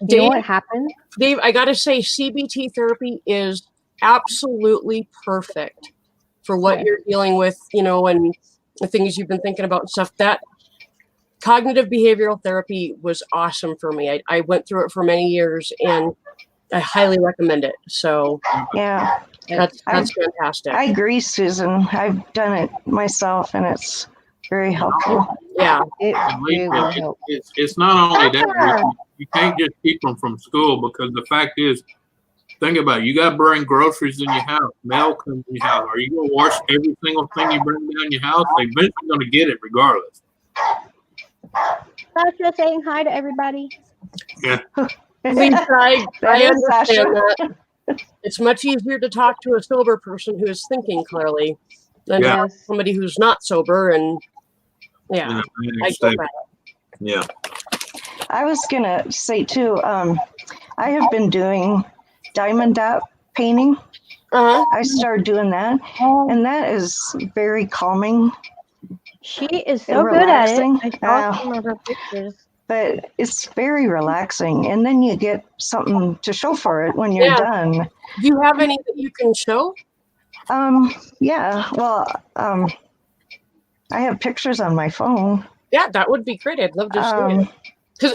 You know what happened? Dave, I got to say, CBT therapy is absolutely perfect for what you're dealing with, and the things you've been thinking about and stuff. That cognitive behavioral therapy was awesome for me. I went through it for many years, and I highly recommend it. So Yeah. that's fantastic. I agree, Susan. I've done it myself, and it's very helpful. Yeah. It Believe really me, will help. it's not only that, you can't just keep them from school, because the fact is, think about it, you got to bring groceries in your house, mail comes in your house. Are you going to wash every single thing you bring down your house? They're eventually going to get it regardless. Sasha saying hi to everybody. Lisa, I is Sasha. understand that. It's much easier to talk to a sober person who is thinking clearly than Yeah. somebody who's not sober. And yeah, You know, I get that. yeah. I was going to say, too, I have been doing diamond dot painting. Uh-huh. I started doing that, and that is very calming. She is so And good at it. relaxing. I saw some of her pictures. But it's very relaxing, and then you get something to show for it when you're Yeah. done. Do you have any that you can show? Yeah, well, I have pictures on my phone. Yeah, that would be great. I'd love to see it. Um, Because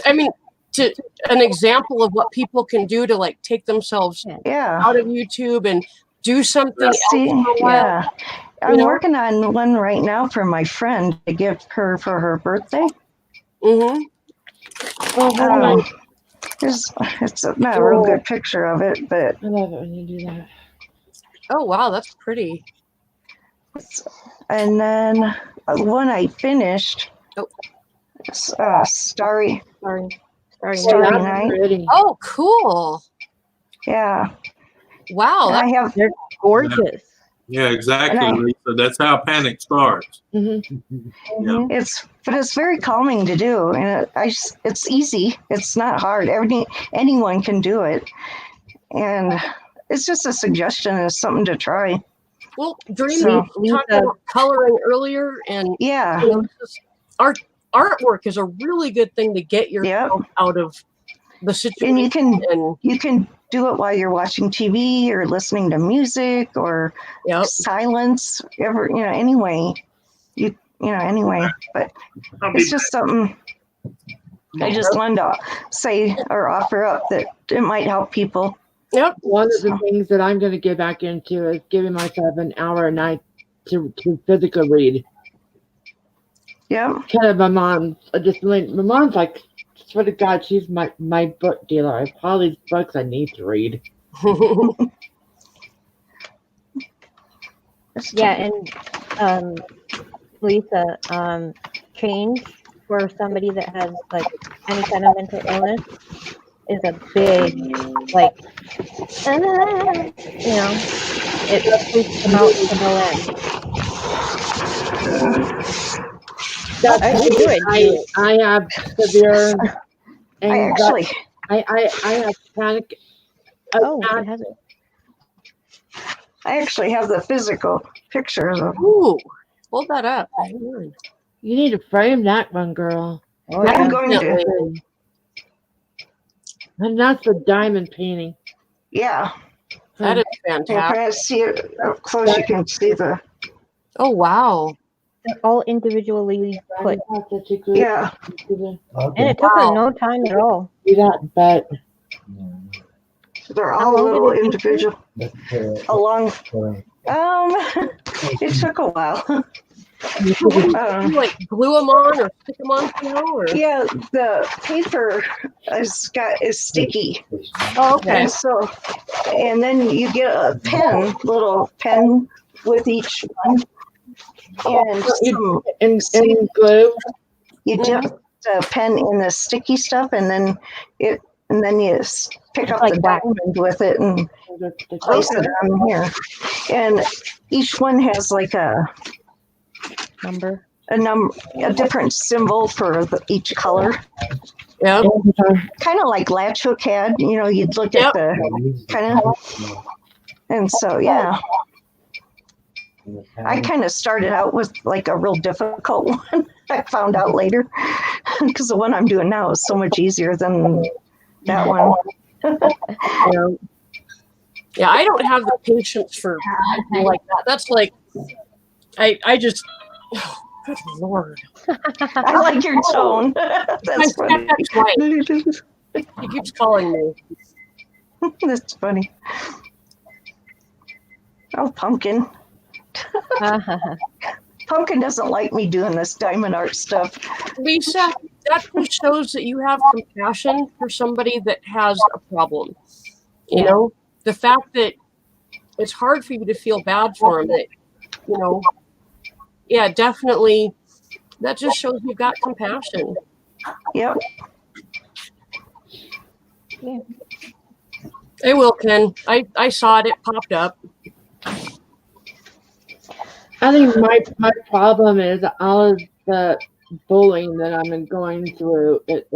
an example of what people can do to like take themselves yeah. out of YouTube and do something else See, for a while. yeah. I'm know? working on one right now for my friend to give her for her birthday. Mm-hmm. It's not a real good picture of it, but I love it when you do that. Oh wow, that's pretty. and then one I finished. Oh. Starry Sorry. Starry That's Night. pretty. Oh, cool. Yeah. Wow. And I have, They're gorgeous. Yeah, exactly, And I- Lisa. That's how panic starts. Mm-hmm. but it's very calming to do, and it's easy. It's not hard. Anyone can do it, and it's just a suggestion. It's something to try. Well, Dream, So- you talked about coloring earlier, and Yeah. you know, artwork is a really good thing to get yourself out of the situation. And you can do it while you're watching TV or listening to music or silence. Anyway. Anyway. But it's just something I just wanted to say or offer up that it might help people. Yep. One of the things that I'm going to get back into is giving myself an hour a night to physically read. Yeah. Kind of my mom's like, swear to God, she's my book dealer. I have all these books I need to read. Yeah, and Lisa, change for somebody that has like any kind of mental illness is a big, like, it freaks them out to no end. That's I have severe anxiety. I have panic. She has it. I actually have the physical pictures of. Ooh, hold that up. You need to frame that one, girl. Oh, I'm going to. And that's the diamond painting. Yeah. That is Well, fantastic. can I see it up close? You can see the. Oh, wow. They're all individually put. Yeah. And it took her no time at all. Do that, but They're How all long did little it take you? individual. Along. It took a while. You like glue them on or stick them on somehow? Or? Yeah, the paper is sticky. Oh, okay. And then you get a little pen with each one, and glue. You dip the pen in the sticky stuff, and then you pick up the diamond with it and place it on here. And each one has like a different symbol for each color. Yeah. Kind of like Latch Hook had, you'd look at the kind of, and so yeah. I kind of started out with like a real difficult one. I found out later because the one I'm doing now is so much easier than that one. Yeah, I don't have the patience for something like that. That's like, I just, oh, good Lord. I like your tone. That's funny. He keeps calling me. That's funny. Oh, Pumpkin. Pumpkin doesn't like me doing this diamond art stuff. Lisa, that just shows that you have compassion for somebody that has a problem. You know, the fact that it's hard for you to feel bad for them, that, definitely, that just shows you've got compassion. Yep. Yeah. Hey, Wilkin, I saw it popped up. I think my problem is all of the bullying that I've been going through. It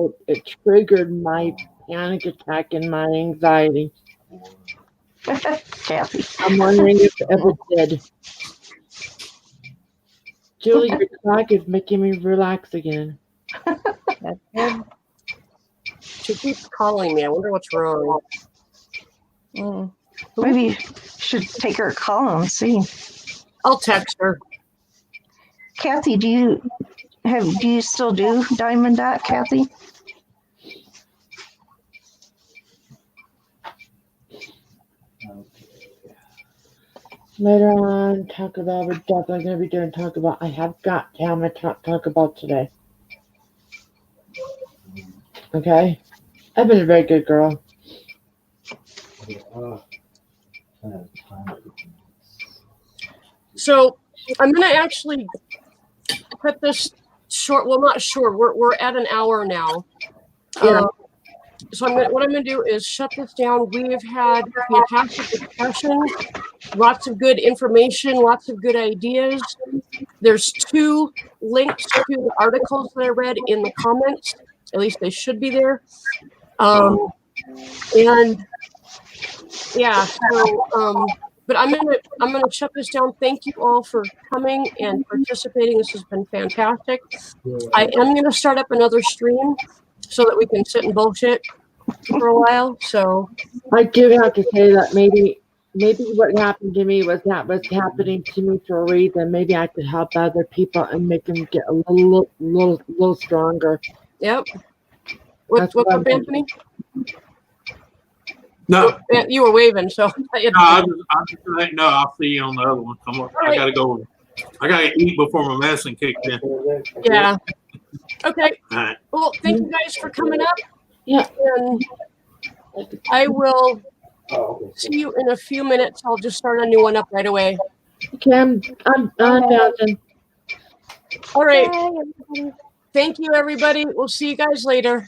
triggered my panic attack and my anxiety. Kathy. I'm wondering if it ever did. Julie, your clock is making me relax again. That's good. She keeps calling me. I wonder what's wrong. Maybe you should take her a call and see. I'll text her. Kathy, do you still do Diamond Dot, Kathy? Later on, talk about we're definitely going to be doing talk about. I have got to have my talk about today. Okay, I've been a very good girl. So I'm going to actually put this short. Well, not short. We're at an hour now. So what I'm going to do is shut this down. We have had fantastic discussion, lots of good information, lots of good ideas. There's 2 links to the articles that I read in the comments. At least they should be there. And yeah, so but I'm gonna shut this down. Thank you all for coming and participating. This has been fantastic. I am gonna start up another stream so that we can sit and bullshit for a while. So I do have to say that maybe what happened to me was happening to me for a reason. Maybe I could help other people and make them get a little stronger. yep. What's up, Anthony? No, Yeah, you were waving, so I'll see you on the other one. Come on, I gotta go. I gotta eat before my medicine kicks in. yeah. Okay. All right. Well, thank you guys for coming up. Yeah. And I will see you in a few minutes. I'll just start a new one up right away. Okay, I'm Jonathan. All right. Bye, everybody. Thank you, everybody. We'll see you guys later.